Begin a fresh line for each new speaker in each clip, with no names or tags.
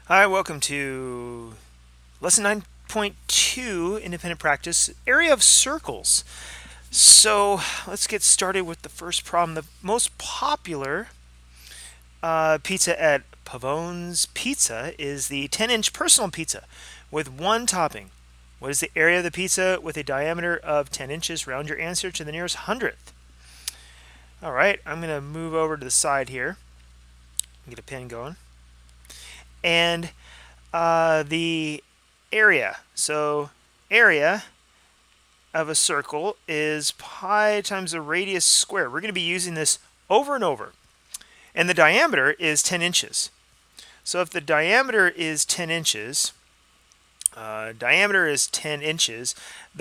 Hi, welcome to lesson 9.2, independent practice, area of circles. So let's get started with the first problem. The most popular pizza at Pavone's Pizza is the 10-inch personal pizza with one topping. What is the area of the pizza with a diameter of 10 inches? Round your answer to the nearest hundredth. All right, I'm going to move over to the side here and get a pen going. And the area. So area of a circle is pi times the radius squared. We're going to be using this over and over. And the diameter is 10 inches. So if the diameter is 10 inches, the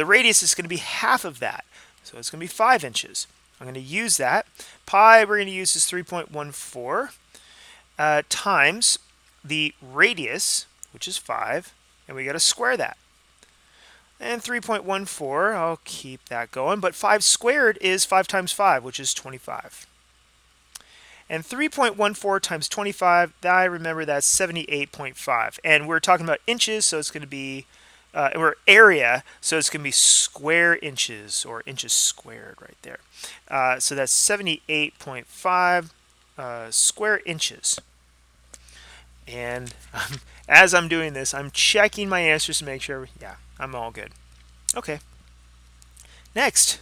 radius is going to be half of that. So it's going to be 5 inches. I'm going to use that. Pi we're going to use is 3.14 times the radius, which is 5, and we got to square that. And 3.14, I'll keep that going, but 5 squared is 5 times 5, which is 25. And 3.14 times 25, I remember that's 78.5. And we're talking about inches, so it's going to be, or area, so it's going to be square inches, or inches squared right there. So that's 78.5 square inches. And as I'm doing this, I'm checking my answers to make sure, yeah, I'm all good. Okay. Next,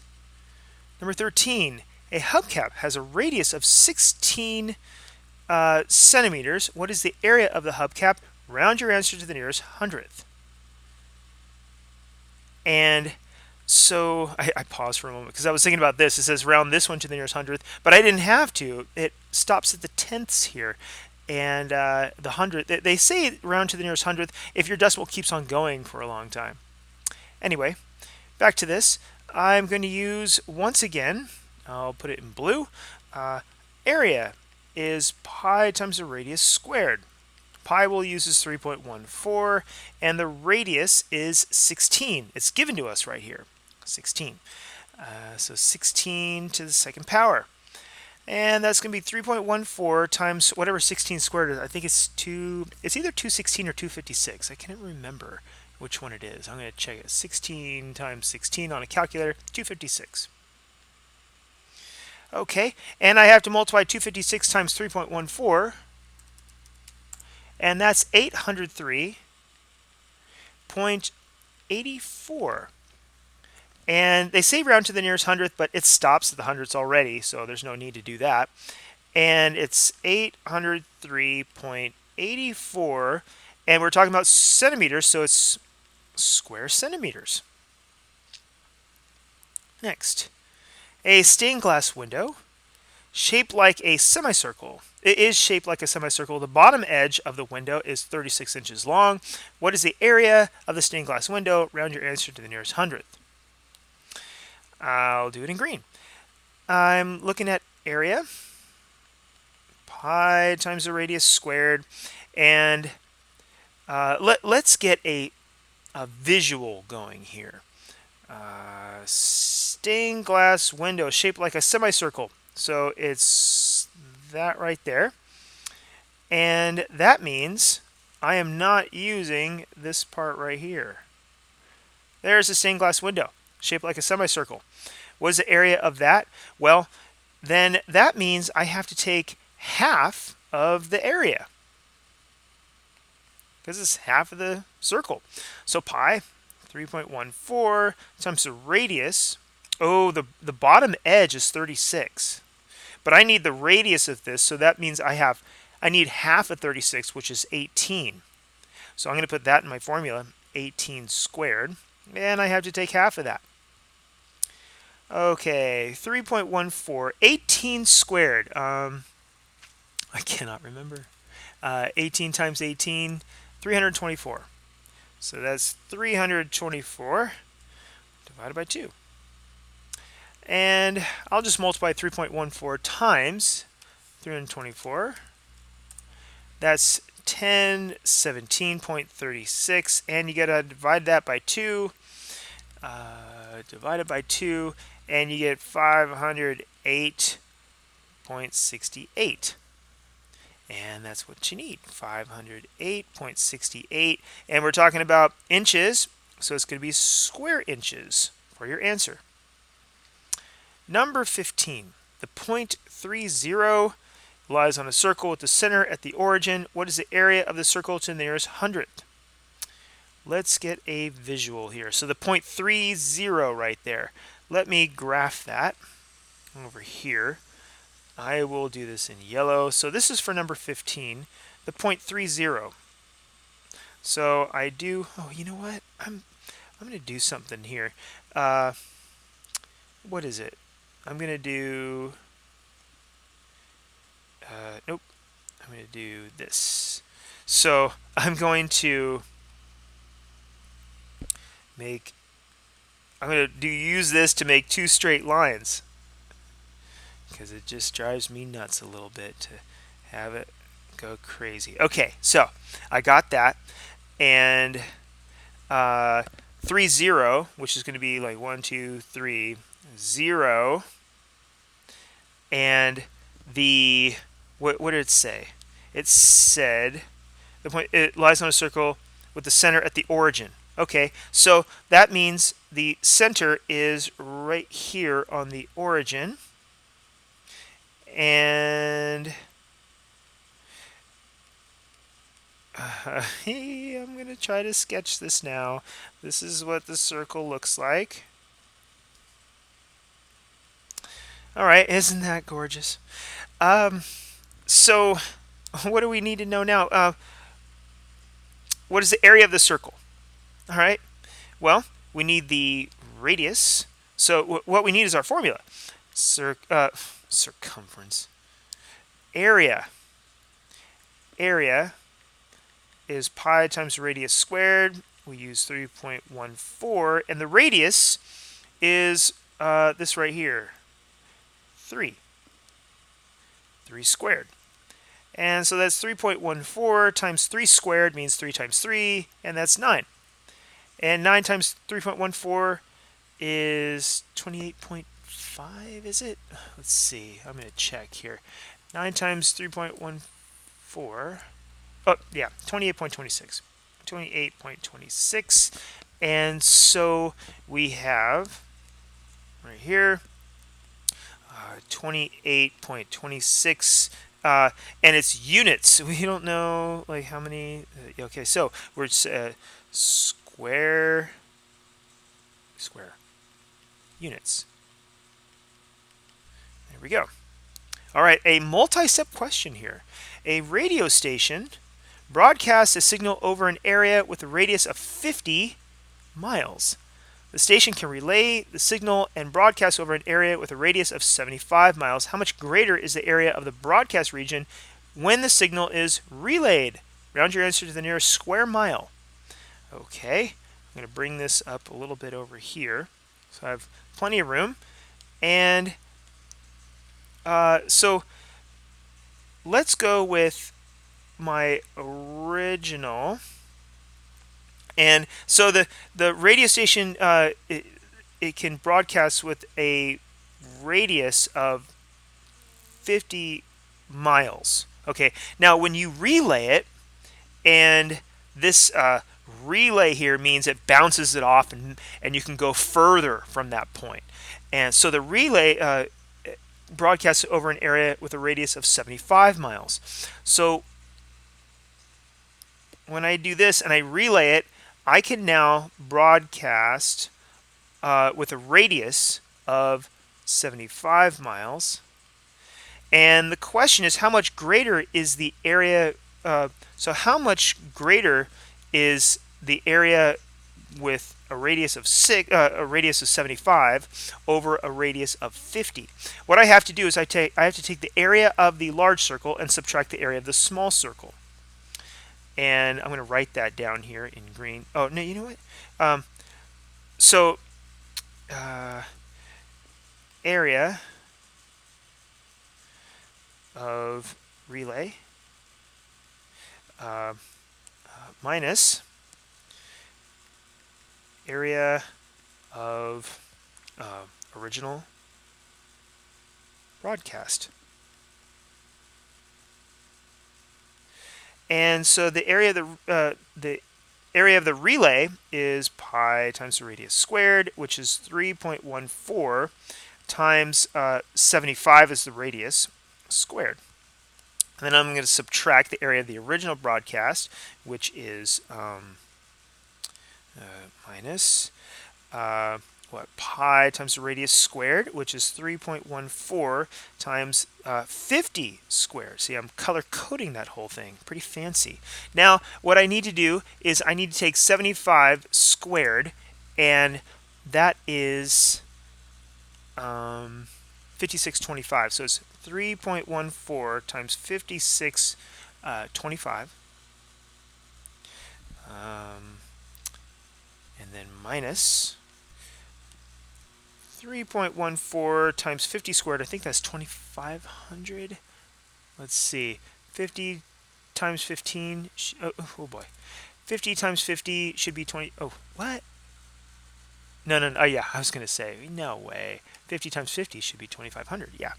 number 13. A hubcap has a radius of 16 centimeters. What is the area of the hubcap? Round your answer to the nearest hundredth. And so I paused for a moment because I was thinking about this. It says round this one to the nearest hundredth, but I didn't have to. It stops at the tenths here. And the hundredth, they say round to the nearest hundredth if your decimal keeps on going for a long time. Anyway, back to this. I'm going to use, once again, I'll put it in blue, area is pi times the radius squared. Pi we'll use is 3.14, and the radius is 16. It's given to us right here, 16. So 16 to the second power. And that's going to be 3.14 times whatever 16 squared is. I think it's either 216 or 256. I can't remember which one it is. I'm going to check it. 16 times 16 on a calculator, 256. Okay, and I have to multiply 256 times 3.14, and that's 803.84. And they say round to the nearest hundredth, but it stops at the hundredths already, so there's no need to do that. And it's 803.84, and we're talking about centimeters, so it's square centimeters. Next, a stained glass window shaped like a semicircle. It is shaped like a semicircle. The bottom edge of the window is 36 inches long. What is the area of the stained glass window? Round your answer to the nearest hundredth. I'll do it in green. I'm looking at area, pi times the radius squared, and let's get a visual going here. Stained glass window shaped like a semicircle. So it's that right there. And that means I am not using this part right here. There's a stained glass window shaped like a semicircle. What is the area of that? Well, then that means I have to take half of the area, because it's half of the circle. So pi, 3.14 times the radius. Oh, the bottom edge is 36. But I need the radius of this, so that means I need half of 36, which is 18. So I'm going to put that in my formula, 18 squared, and I have to take half of that. Okay, 3.14, 18 squared. I cannot remember. 18 times 18, 324. So that's 324 divided by 2. And I'll just multiply 3.14 times 324. That's 1017.36, and you got to divide that by 2. Divided by 2, and you get 508.68. And that's what you need, 508.68. And we're talking about inches, so it's going to be square inches for your answer. Number 15, the point 30 lies on a circle with the center at the origin. What is the area of the circle to the nearest hundredth? Let's get a visual here. So the point 30 right there. Let me graph that over here. I will do this in yellow. So this is for number 15, the point 30. So I do, oh, you know what? I'm going to do something here. What is it? I'm going to do, nope. I'm going to do this. So I'm going to use this to make two straight lines, because it just drives me nuts a little bit to have it go crazy. Okay, so I got that, and 30, which is going to be like 1, 2, 3, 0, and the what did it say? It said the point, it lies on a circle with the center at the origin. Okay, so that means the center is right here on the origin, and I'm going to try to sketch this now. This is what the circle looks like. All right, isn't that gorgeous? So what do we need to know now? What is the area of the circle? All right, well, we need the radius. So what we need is our formula. Circumference. Area is pi times radius squared. We use 3.14, and the radius is this right here, 3 squared. And so that's 3.14 times 3 squared means 3 times 3, and that's 9. And 9 times 3.14 is 28.5, is it? Let's see. I'm going to check here. 9 times 3.14. Oh, yeah, 28.26. 28.26. And so we have right here 28.26. And it's units. We don't know like how many. Okay, so we're square units. There we go. All right, a multi-step question here. A radio station broadcasts a signal over an area with a radius of 50 miles. The station can relay the signal and broadcast over an area with a radius of 75 miles. How much greater is the area of the broadcast region when the signal is relayed? Round your answer to the nearest square mile. Okay, I'm going to bring this up a little bit over here, so I have plenty of room. And so let's go with my original. And so the radio station, it can broadcast with a radius of 50 miles. Okay, now when you relay it, and this relay here means it bounces it off, and you can go further from that point. And so the relay broadcasts over an area with a radius of 75 miles. So when I do this and I relay it, I can now broadcast with a radius of 75 miles. And the question is, how much greater is the area? So how much greater is the area with a radius of 75 over a radius of 50? What I have to do is I have to take the area of the large circle and subtract the area of the small circle. And I'm going to write that down here in green. Oh, no, you know what? Area of relay minus area of original broadcast. And so the area of the relay is pi times the radius squared, which is 3.14 times 75 is the radius squared. And then I'm going to subtract the area of the original broadcast, which is minus pi times the radius squared, which is 3.14 times 50 squared. See, I'm color coding that whole thing. Pretty fancy. Now, what I need to do is I need to take 75 squared, and that is 5625. So it's 3.14 times 5625. And then minus 3.14 times 50 squared. I think that's 2500. Let's see. 50 times 15. Oh boy. 50 times 50 should be 20. Oh, what? No. Oh, yeah. I was going to say, no way. 50 times 50 should be 2500. Yeah.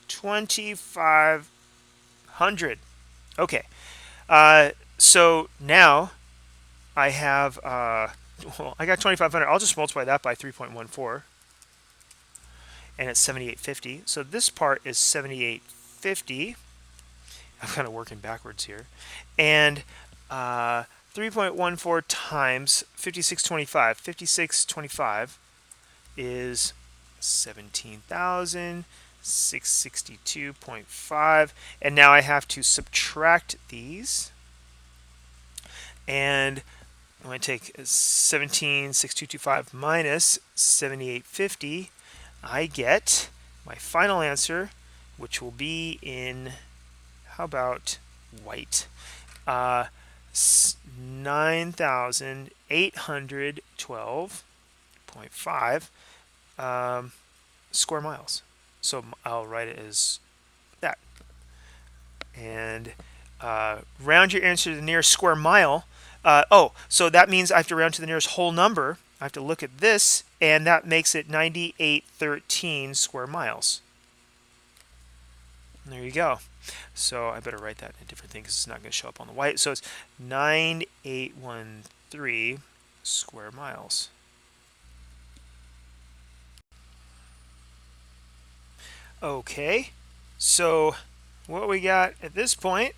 2500. Okay. So now I have, well, I got 2500. I'll just multiply that by 3.14. And it's 7850. So this part is 7850. I'm kind of working backwards here. And 3.14 times 5625. 5625 is 17,662.5. And now I have to subtract these. And I'm going to take 17,662.5 minus 7850. I get my final answer, which will be in, how about white? 9,812.5 square miles. So I'll write it as that. And round your answer to the nearest square mile. So that means I have to round to the nearest whole number. I have to look at this, and that makes it 9813 square miles. And there you go. So I better write that in a different thing because it's not going to show up on the white. So it's 9813 square miles. Okay, so what we got at this point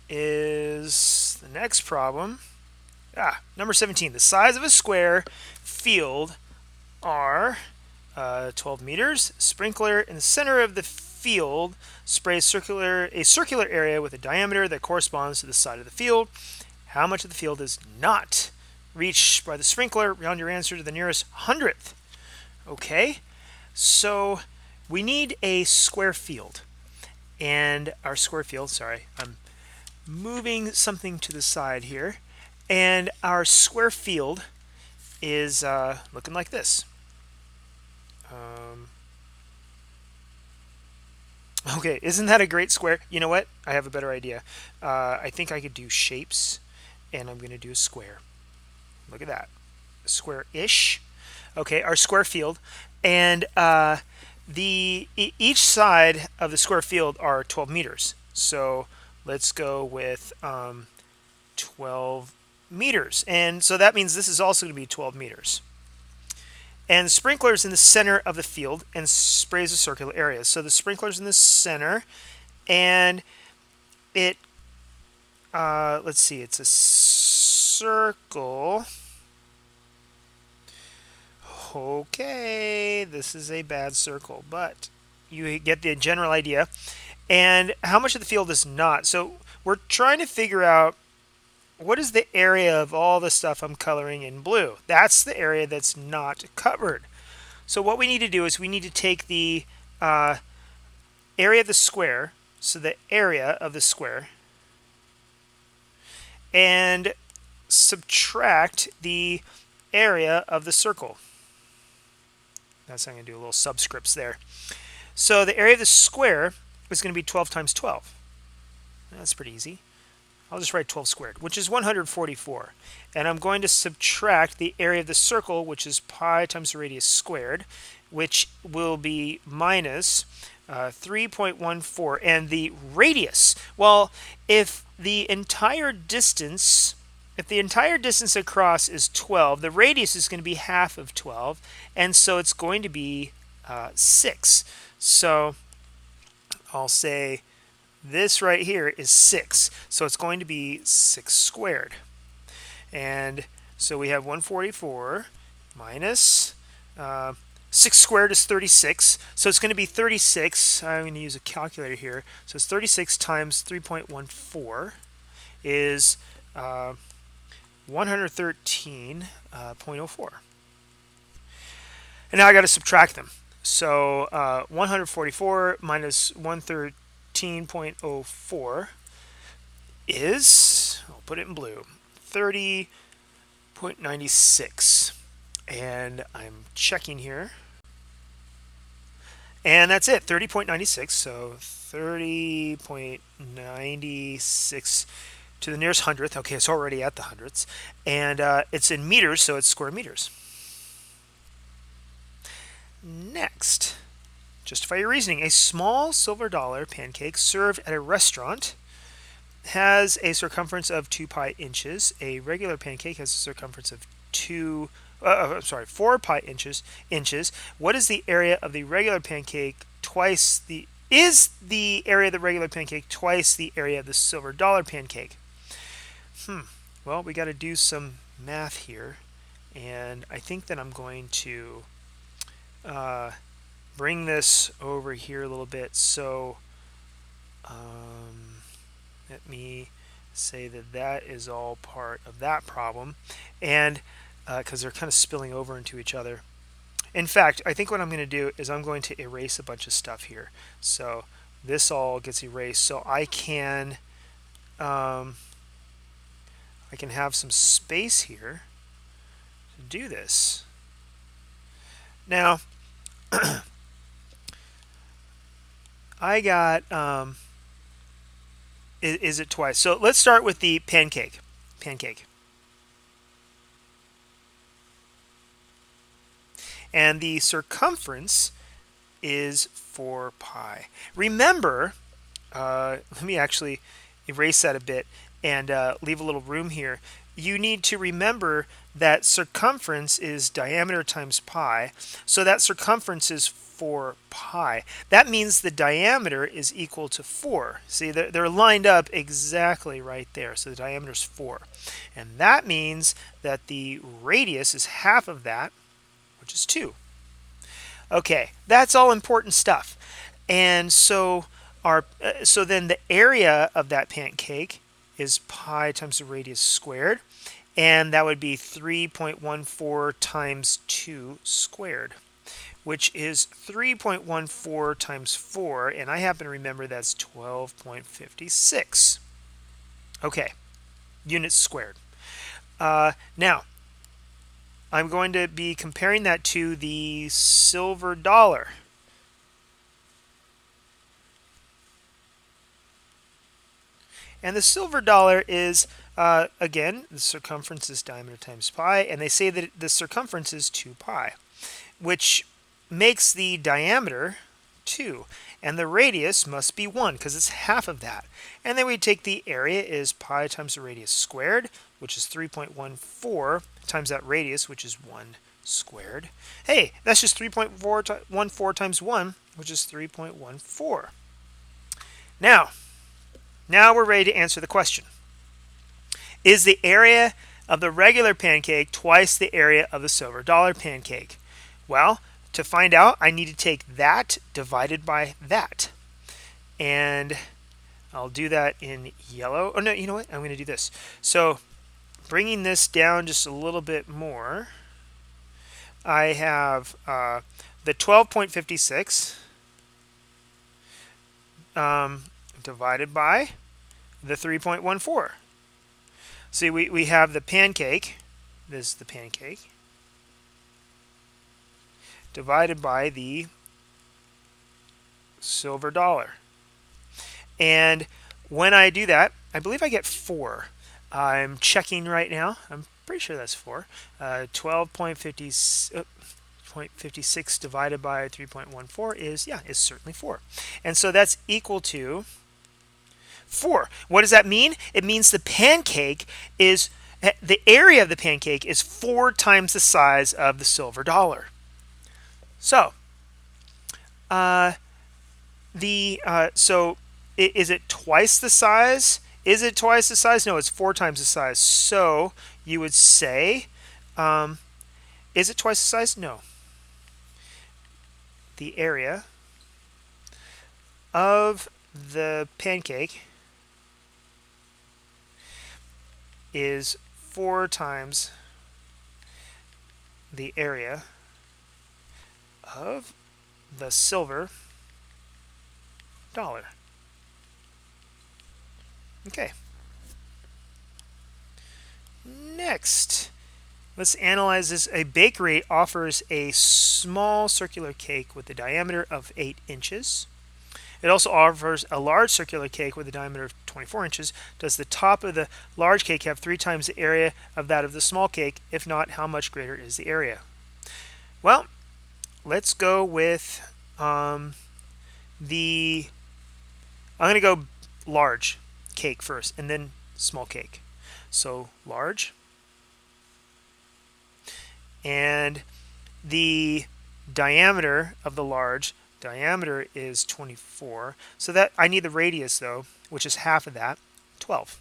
is the next problem. Number 17. The size of a square field are 12 meters. Sprinkler in the center of the field sprays a circular area with a diameter that corresponds to the side of the field. How much of the field is not reached by the sprinkler? Round your answer to the nearest hundredth. Okay, so we need a square field. And our square field, sorry, I'm moving something to the side here. And our square field is looking like this. Okay, isn't that a great square? You know what? I have a better idea. I think I could do shapes, and I'm going to do a square. Look at that. Square-ish. Okay, our square field. And each side of the square field are 12 meters. So let's go with 12 meters. And so that means this is also going to be 12 meters. And the sprinkler is in the center of the field and sprays a circular area. So the sprinkler is in the center, and it, let's see, it's a circle. Okay, this is a bad circle, but you get the general idea. And how much of the field is not? So we're trying to figure out what is the area of all the stuff I'm coloring in blue. That's the area that's not covered. So what we need to do is we need to take the area of the square, so the area of the square, and subtract the area of the circle. That's, I'm going to do a little subscripts there. So the area of the square is going to be 12 times 12. That's pretty easy. I'll just write 12 squared, which is 144. And I'm going to subtract the area of the circle, which is pi times the radius squared, which will be minus 3.14. And the radius, well, if the entire distance across is 12, the radius is going to be half of 12, and so it's going to be 6. So I'll say this right here is 6. So it's going to be 6 squared. And so we have 144 minus 6 squared is 36. So it's going to be 36. I'm going to use a calculator here. So it's 36 times 3.14 is 113.04. And now I got to subtract them. So 144 minus 113.04 is, I'll put it in blue, 30.96. And I'm checking here. And that's it, 30.96. So 30.96 to the nearest hundredth. Okay, it's already at the hundredths. And it's in meters, so it's square meters. Next, justify your reasoning. A small silver dollar pancake served at a restaurant has a circumference of 2 pi inches. A regular pancake has a circumference of 4 pi inches. What is the area of the regular pancake twice the area of the regular pancake twice the area of the silver dollar pancake? Well, we got to do some math here, and I think that I'm going to bring this over here a little bit. So let me say that is all part of that problem, and because they're kind of spilling over into each other. In fact, I think what I'm going to do is I'm going to erase a bunch of stuff here. So this all gets erased, so I can have some space here to do this. Now, I got is it twice? So let's start with the pancake. And the circumference is 4 pi. Remember, let me actually erase that a bit and leave a little room here. You need to remember that circumference is diameter times pi, so that circumference is 4 pi. That means the diameter is equal to 4. See, they're lined up exactly right there, so the diameter is 4. And that means that the radius is half of that, which is 2. Okay, that's all important stuff. And so then the area of that pancake is pi times the radius squared, and that would be 3.14 times 2 squared, which is 3.14 times 4, and I happen to remember that's 12.56. Okay, units squared. Now, I'm going to be comparing that to the silver dollar. And the silver dollar is, again, the circumference is diameter times pi, and they say that the circumference is 2 pi, which makes the diameter 2, and the radius must be 1 because it's half of that. And then we take the area is pi times the radius squared, which is 3.14 times that radius, which is 1 squared. Hey, that's just 3.14 times 1, which is 3.14. Now we're ready to answer the question. Is the area of the regular pancake twice the area of the silver dollar pancake? Well, to find out, I need to take that divided by that. And I'll do that in yellow. Oh, no, you know what? I'm going to do this. So bringing this down just a little bit more, I have the 12.56 divided by the 3.14. See, we have the pancake. This is the pancake. Divided by the silver dollar. And when I do that, I believe I get 4. I'm checking right now. I'm pretty sure that's 4. 12.50. 3.56 divided by 3.14 is, yeah, is certainly 4. And so that's equal to 4. What does that mean? It means the pancake is, the area of the pancake is 4 times the size of the silver dollar. So, is it twice the size? Is it twice the size? No, it's 4 times the size. So you would say, is it twice the size? No. The area of the pancake is 4 times the area of the silver dollar. Okay. Next, let's analyze this. A bakery offers a small circular cake with a diameter of 8 inches. It also offers a large circular cake with a diameter of 24 inches. Does the top of the large cake have 3 times the area of that of the small cake? If not, how much greater is the area? Well, let's go with I'm going to go large cake first and then small cake. So large. And the diameter of the large, diameter is 24. So that I need the radius though, which is half of that, 12.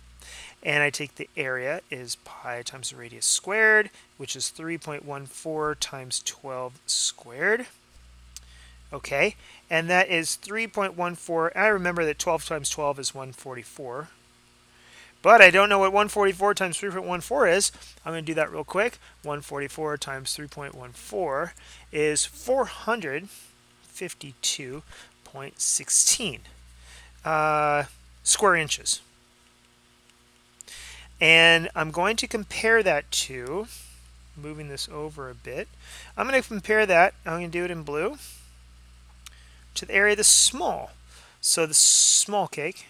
And I take the area is pi times the radius squared, which is 3.14 times 12 squared. Okay, and that is 3.14. I remember that 12 times 12 is 144. But I don't know what 144 times 3.14 is. I'm going to do that real quick. 144 times 3.14 is 452.16 square inches. And I'm going to compare that to, moving this over a bit, I'm going to compare that, I'm going to do it in blue, to the area of the small. So the small cake,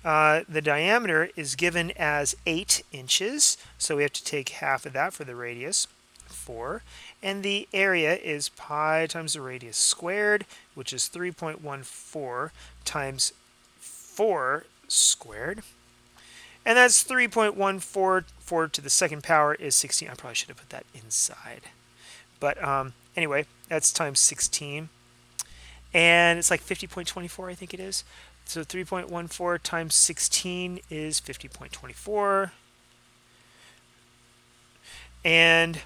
the diameter is given as 8 inches, so we have to take half of that for the radius, 4. And the area is pi times the radius squared, which is 3.14 times 4 squared. And that's 3.144 to the second power is 16. I probably should have put that inside. But anyway, that's times 16. And it's like 50.24, I think it is. So 3.14 times 16 is 50.24. And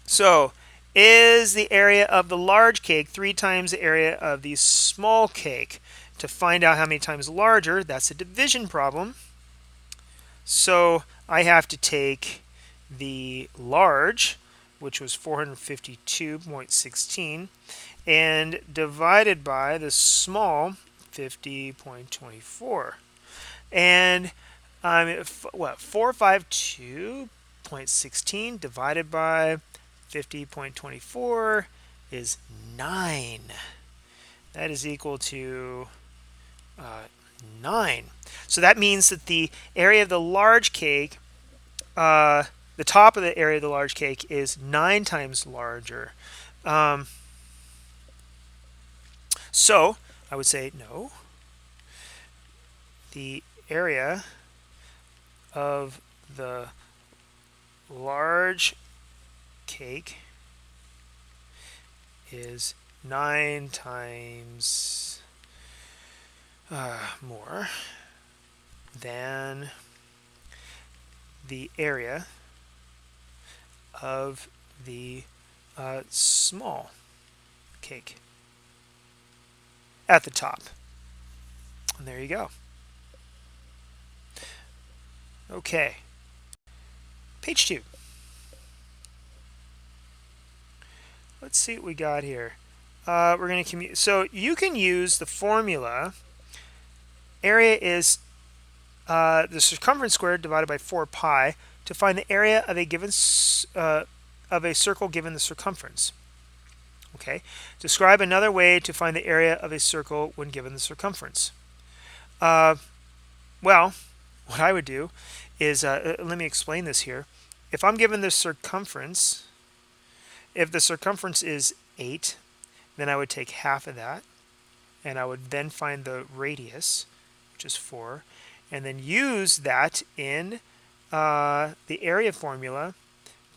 so is the area of the large cake 3 times the area of the small cake? To find out how many times larger, that's a division problem. So I have to take the large, which was 452.16, and divided by the small, 50.24. And 452.16 divided by 50.24 is 9. That is equal to 9. So that means that the area of the large cake, the top of the area of the large cake is 9 times larger. So I would say no. The area of the large cake is 9 times more than the area of the small cake at the top. And there you go. Okay. Page 2. Let's see what we got here. We're going to so you can use the formula. Area is the circumference squared divided by 4 pi to find the area of a given of a circle given the circumference. Okay. Describe another way to find the area of a circle when given the circumference. Well, what I would do is let me explain this here. If I'm given the circumference If the circumference is 8, then I would take half of that, and I would then find the radius, which is 4, and then use that in the area formula,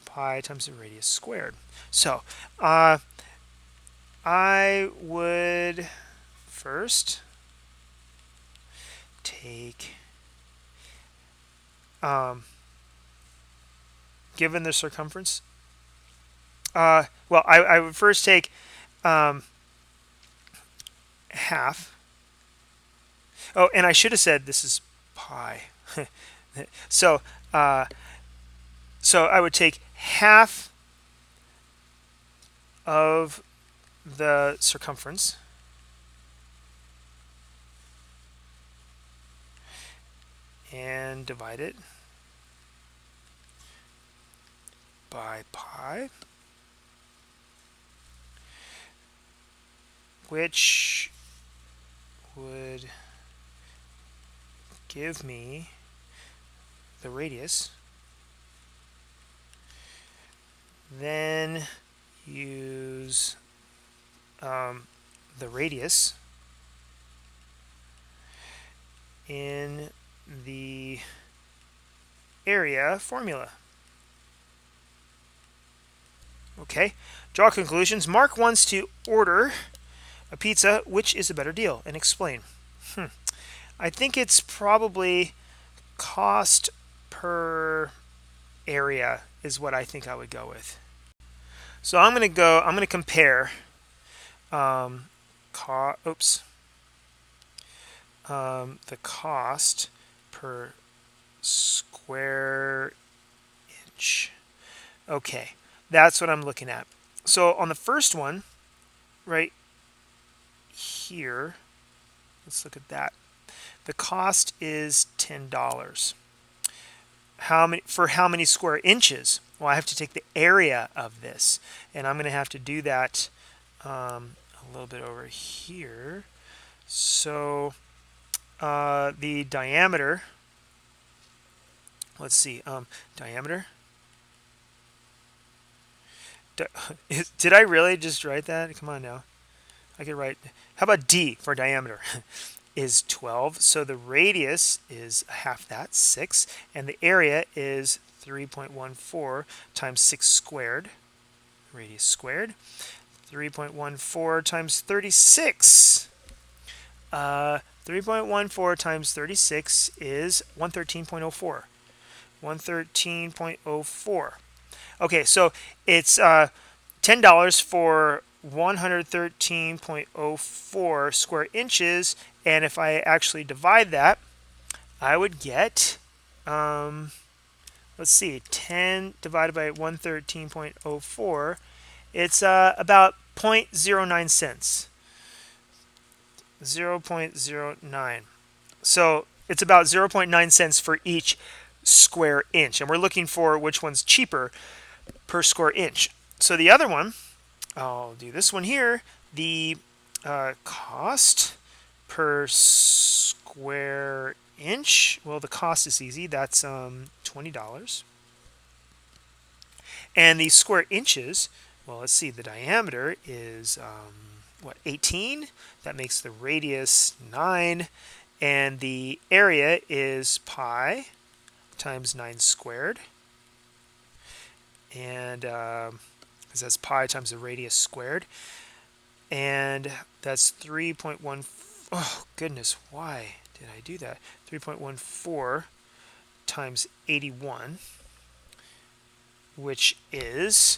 pi times the radius squared. So I would first take, given the circumference, well, I would first take half. Oh, and I should have said this is pi. So so I would take half of the circumference and divide it by pi, which would give me the radius. Then use the radius in the area formula. Okay, draw conclusions. Mark wants to order a pizza. Which is a better deal? And explain. I think it's probably cost per area is what I think I would go with. So I'm going to compare the cost per square inch. Okay, that's what I'm looking at. So on the first one, right here, let's look at that. The cost is $10. How many square inches? Well, I have to take the area of this, and I'm going to have to do that a little bit over here. So the diameter, let's see, diameter. Did I really just write that? Come on now. I could write, how about D for diameter? Is 12. So the radius is half that, 6. And the area is 3.14 times 6 squared. Radius squared. 3.14 times 36. 3.14 times 36 is 113.04. 113.04. Okay, so it's $10 for 113.04 square inches, and if I actually divide that, I would get, let's see, 10 divided by 113.04, it's about 0.09 cents. 0.09. So it's about 0.9 cents for each square inch, and we're looking for which one's cheaper per square inch. So the other one, I'll do this one here. The cost per square inch, well, the cost is easy. That's $20. And the square inches, well, let's see. The diameter is, 18? That makes the radius 9. And the area is pi times 9 squared. And because that's pi times the radius squared, and that's 3.1. Oh goodness, why did I do that? 3.14 times 81, which is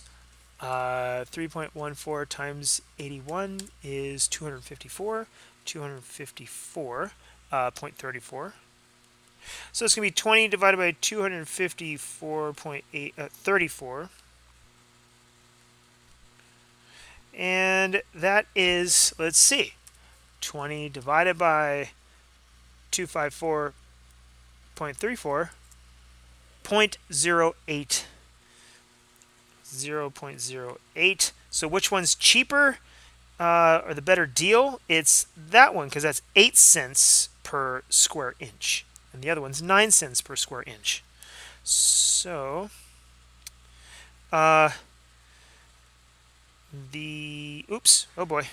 3.14 times 81 is 254. 254.34. So it's going to be 20 divided by 254.34. And that is, let's see, 20 divided by 254.34, 0.08. 0.08. So which one's cheaper or the better deal? It's that one, because that's 8 cents per square inch. And the other one's 9 cents per square inch. So oops, oh boy,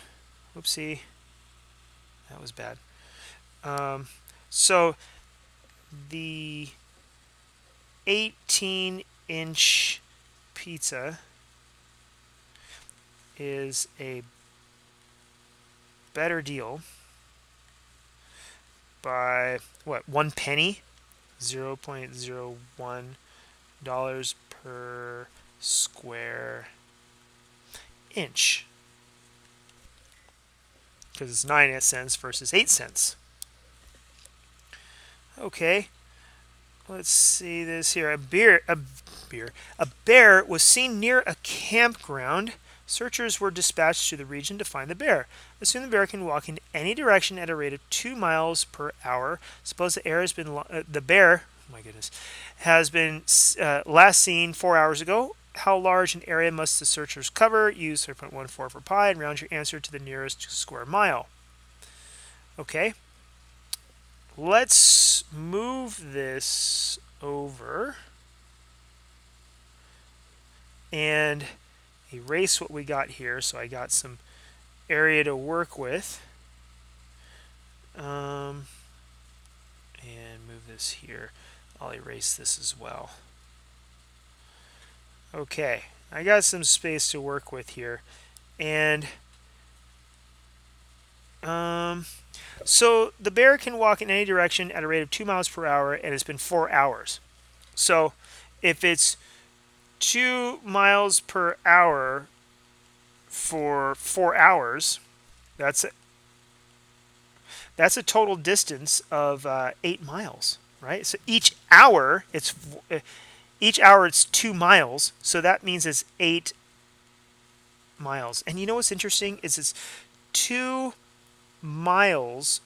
whoopsie, that was bad. So the 18-inch pizza is a better deal by what, 1 penny, $0.01 per square inch, because it's 9 cents versus 8 cents. Okay, let's see this here. A bear was seen near a campground. Searchers were dispatched to the region to find the bear. Assume the bear can walk in any direction at a rate of 2 miles per hour. Suppose the bear, oh my goodness, has been last seen 4 hours ago. How large an area must the searchers cover? Use 3.14 for pi and round your answer to the nearest square mile. Okay. Let's move this over and erase what we got here, so I got some area to work with. And move this here. I'll erase this as well. Okay, I got some space to work with here. And so the bear can walk in any direction at a rate of 2 miles per hour, and it's been 4 hours. So if it's 2 miles per hour for 4 hours, that's a total distance of 8 miles, right? So each hour it's 2 miles, so that means it's 8 miles. And you know what's interesting is it's 2 miles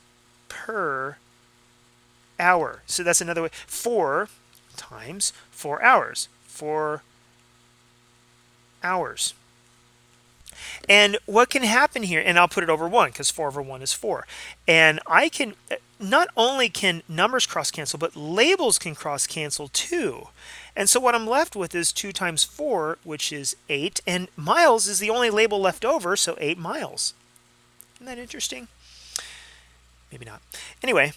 per hour. So that's another way. 4 times 4 hours. 4 hours. And what can happen here, and I'll put it over 1 because 4 over 1 is 4. And I can, not only can numbers cross cancel, but labels can cross cancel too. And so what I'm left with is 2 times 4, which is 8. And miles is the only label left over, so 8 miles. Isn't that interesting? Maybe not. Anyway,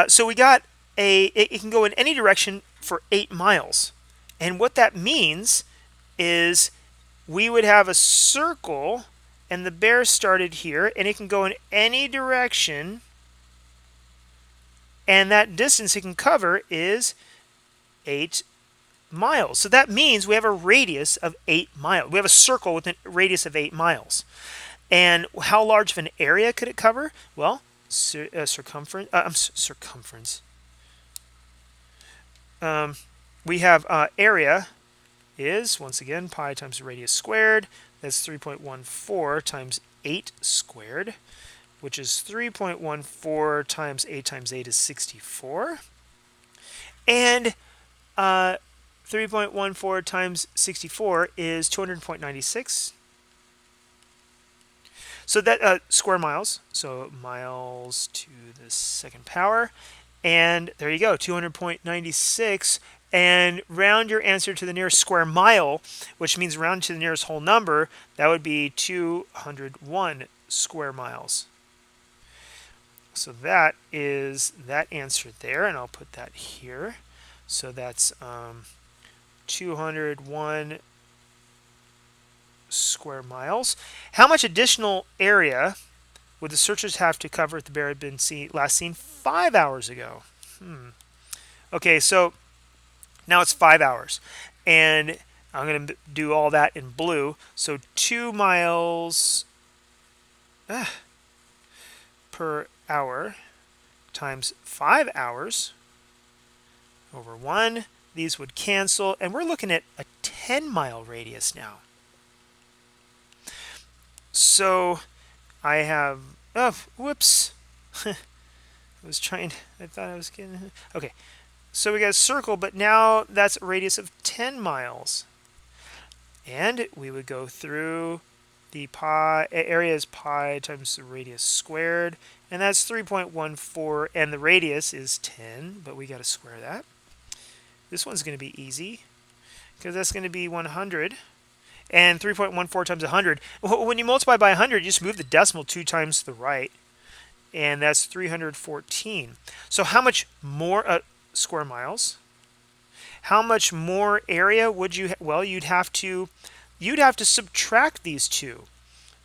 so we got it can go in any direction for 8 miles. And what that means is we would have a circle, and the bear started here, and it can go in any direction, and that distance it can cover is 8 miles. So that means we have a radius of 8 miles. We have a circle with a radius of 8 miles. And how large of an area could it cover? Well, circumference. We have area is, once again, pi times the radius squared. That's 3.14 times 8 squared, which is 3.14 times 8 is 64. And 3.14 times 64 is 200.96. So that square miles, so miles to the second power. And there you go, 200.96. And round your answer to the nearest square mile, which means round to the nearest whole number. That would be 201 square miles. So that is that answer there, and I'll put that here. So that's 201 square miles. How much additional area would the searchers have to cover if the bear had been last seen 5 hours ago? Okay, so now it's 5 hours, and I'm going to do all that in blue. So 2 miles per hour times 5 hours over 1. These would cancel, and we're looking at a 10-mile radius now. So I have, whoops. I thought I was getting, okay. So we got a circle, but now that's a radius of 10 miles. And we would go through the area is pi times the radius squared, and that's 3.14, and the radius is 10, but we got to square that. This one's going to be easy, because that's going to be 100. And 3.14 times 100. When you multiply by 100, you just move the decimal 2 times to the right, and that's 314. So how much more square miles? How much more area would you? Well, you'd have to subtract these two.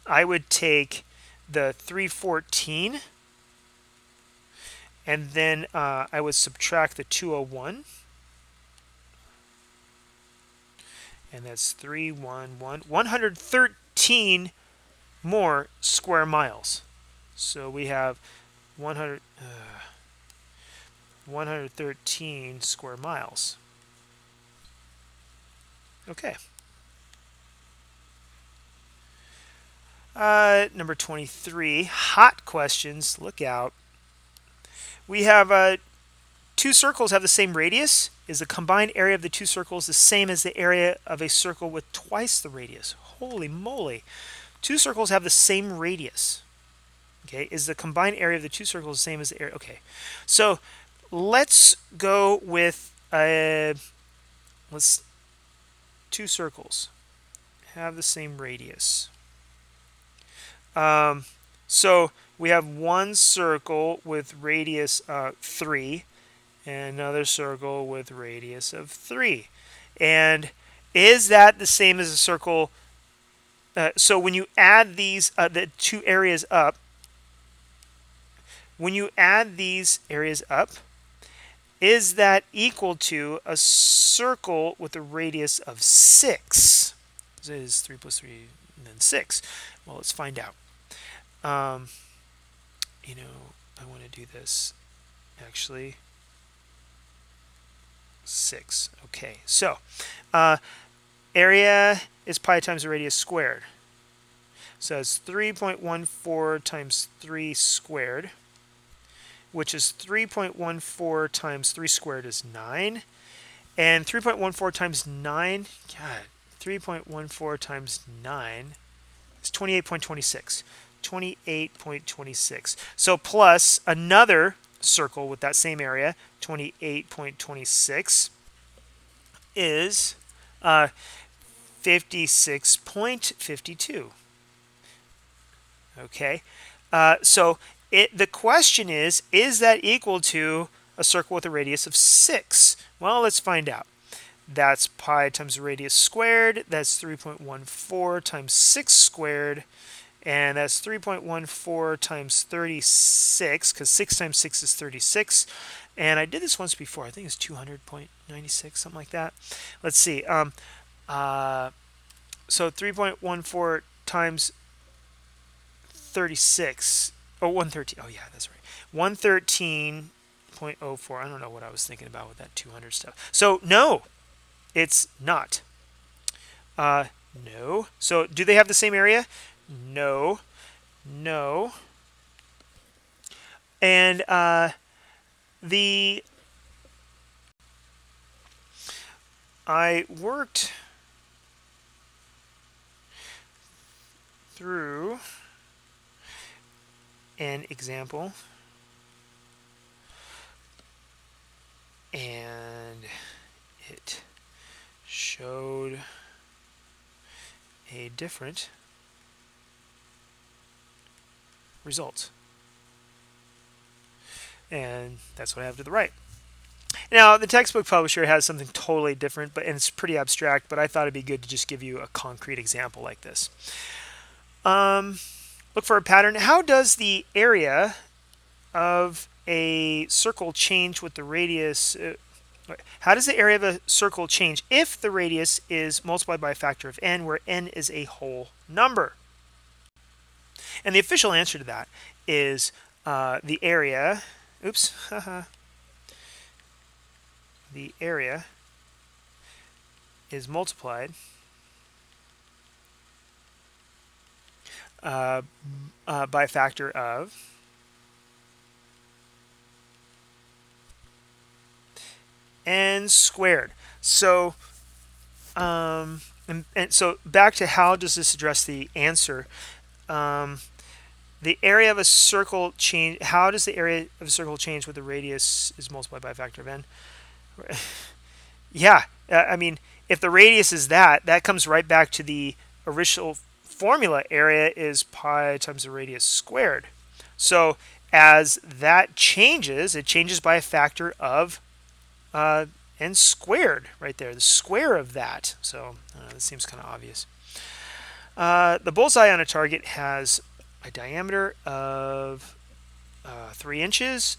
I would take the 314, and then I would subtract the 201, and that's 113 more square miles. So we have 113 square miles. Okay. Number 23, hot questions. Look out. We have two circles have the same radius. Is the combined area of the two circles the same as the area of a circle with twice the radius? Holy moly. Two circles have the same radius. Okay, is the combined area of the two circles the same as the area? Okay, so let's go with two circles have the same radius. So we have one circle with radius 3 and another circle with radius of 3. And is that the same as a circle? So when you add these the two areas up, is that equal to a circle with a radius of 6? This is 3 plus 3 and then 6. Well, let's find out. I want to do this actually. 6. Okay, so area is pi times the radius squared. So it's 3.14 times 3 squared, which is 3.14 times 3 squared is 9. And 3.14 times 9, God, 3.14 times 9 is 28.26. 28.26. So plus another circle with that same area, 28.26, is 56.52. Okay, so the question is that equal to a circle with a radius of 6? Well, let's find out. That's pi times the radius squared. That's 3.14 times 6 squared. And that's 3.14 times 36, because 6 times 6 is 36. And I did this once before. I think it's 200.96, something like that. Let's see. So 3.14 times 36. Oh, 113. Oh, yeah, that's right. 113.04. I don't know what I was thinking about with that 200 stuff. So, no, it's not. No. So, do they have the same area? No. No. And I worked through an example, and it showed a different result. And that's what I have to the right. Now, the textbook publisher has something totally different, and it's pretty abstract, but I thought it'd be good to just give you a concrete example like this. Look for a pattern. How does the area of a circle change with the radius? How does the area of a circle change if the radius is multiplied by a factor of n, where n is a whole number? And the official answer to that is the area. Oops. The area is multiplied by a factor of n squared. So, and so back to how does this address the answer? The area of a circle change. How does the area of a circle change with the radius is multiplied by a factor of n? Yeah, I mean, if the radius is that comes right back to the original formula. Area is pi times the radius squared. So as that changes, it changes by a factor of uh, n squared right there, the square of that. So this seems kind of obvious. The bullseye on a target has a diameter of 3 inches.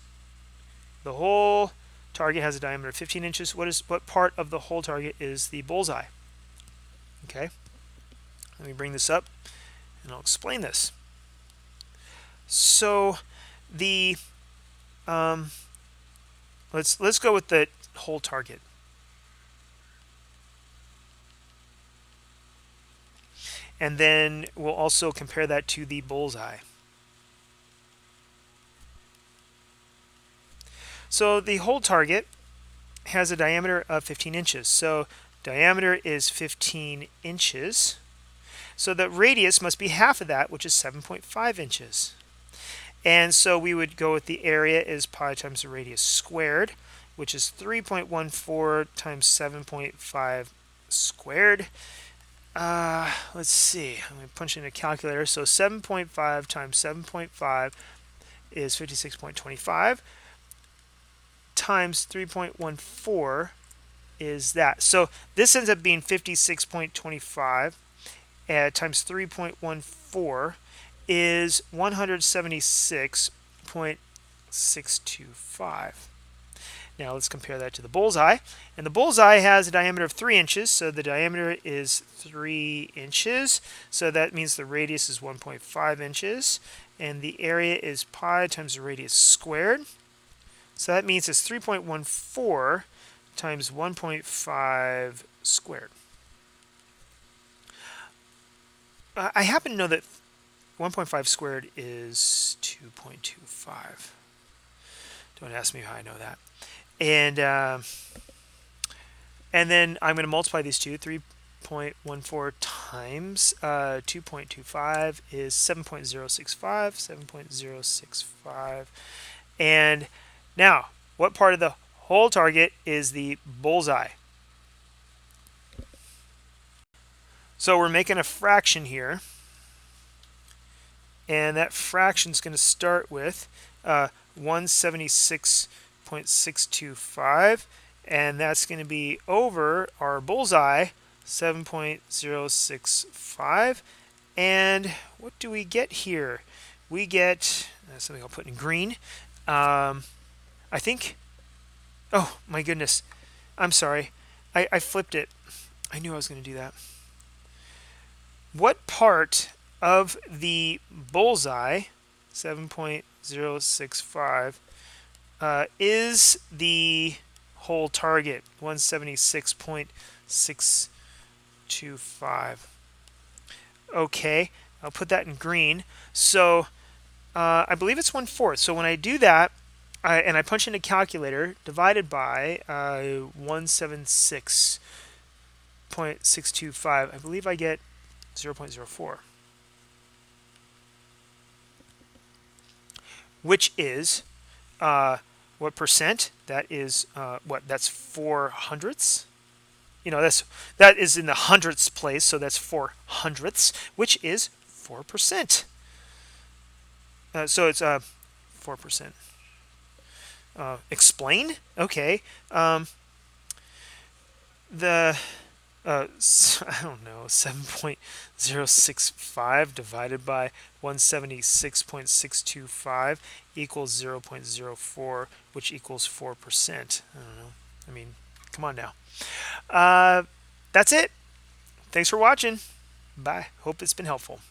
The whole target has a diameter of 15 inches. What part of the whole target is the bullseye? Okay, let me bring this up and I'll explain this. So the um, let's go with the whole target. And then we'll also compare that to the bullseye. So the whole target has a diameter of 15 inches. So diameter is 15 inches. So the radius must be half of that, which is 7.5 inches. And so we would go with the area is pi times the radius squared, which is 3.14 times 7.5 squared. Let's see. I'm going to punch in a calculator. So 7.5 times 7.5 is 56.25 times 3.14 is that. So this ends up being 56.25 times 3.14 is 176.625. Now let's compare that to the bullseye. And the bullseye has a diameter of 3 inches, so the diameter is 3 inches. So that means the radius is 1.5 inches. And the area is pi times the radius squared. So that means it's 3.14 times 1.5 squared. I happen to know that 1.5 squared is 2.25. Don't ask me how I know that. And then I'm going to multiply these two. 3.14 times 2.25 is 7.065. 7.065. And now, what part of the whole target is the bullseye? So we're making a fraction here. And that fraction is going to start with 176.625. And that's going to be over our bullseye, 7.065. And what do we get here? We get something I'll put in green. I think, oh my goodness, I'm sorry. I flipped it. I knew I was going to do that. What part of the bullseye, 7.065, is the whole target, 176.625? Okay, I'll put that in green. So I believe it's 1/4. So when I do that, and I punch in a calculator, divided by 176.625, I believe I get 0.04, which is what percent? That is that's 4 hundredths. You know, that is in the hundredths place, so that's 4 hundredths, which is 4%. So it's 4%. Explain? Okay. The I don't know, 7.065 divided by 176.625 equals 0.04, which equals 4%. I don't know. I mean, come on now. That's it. Thanks for watching. Bye. Hope it's been helpful.